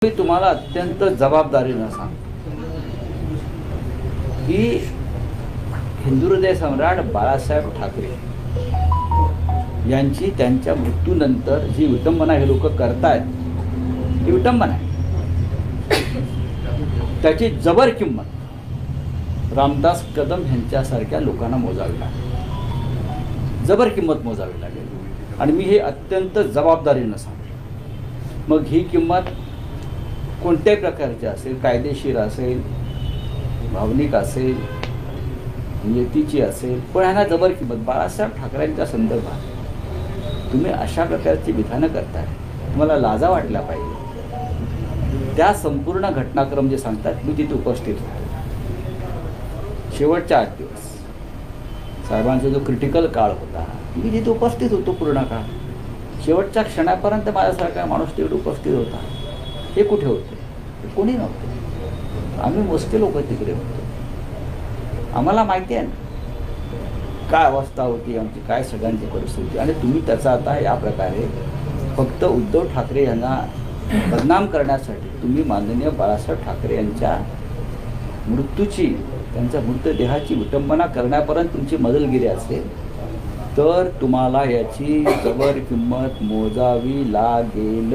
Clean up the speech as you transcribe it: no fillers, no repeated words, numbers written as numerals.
मी तुम्हाला अत्यंत जबाबदारीनं सांगतो की हिंदू हृदय सम्राट बाळासाहेब ठाकरे यांची त्यांच्या मृत्यूनंतर जी विटंबना हे लोक करतायत ही विटंबना आहे. त्याची जबर किंमत रामदास कदम यांच्यासारख्या लोकांना मोजावी लागेल, जबर किंमत मोजावी लागेल आणि मी हे अत्यंत जबाबदारीनं सांगतो. मग ही किंमत कोणत्याही प्रकारची असेल, कायदेशीर असेल, भावनिक असेल, नियतीची असेल, पण ह्यांना जबर किंमत. बाळासाहेब ठाकरेंच्या संदर्भात तुम्ही अशा प्रकारची विधानं करताय, तुम्हाला लाजा वाटल्या पाहिजे. त्या संपूर्ण घटनाक्रम जे सांगतात मी तिथे उपस्थित होतो. शेवटच्या 8 दिवस साहेबांचा जो क्रिटिकल काळ होता मी तिथे उपस्थित होतो पूर्ण काळ. शेवटच्या क्षणापर्यंत माझ्यासारखा माणूस तिकडे उपस्थित होता. हे कुठे होते? कोणी नव्हते. आम्ही मोजके लोक तिकडे होतो. आम्हाला माहिती आहे ना काय अवस्था होती आमची, काय सगळ्यांची परिस्थिती. आणि तुम्ही त्याचा आता या प्रकारे फक्त उद्धव ठाकरे यांना बदनाम करण्यासाठी तुम्ही माननीय बाळासाहेब ठाकरे यांच्या मृत्यूची, त्यांच्या मृतदेहाची विटंबना करण्यापर्यंत तुमची मजलगिरी असेल तर तुम्हाला याची जबर किंमत मोजावी लागेल.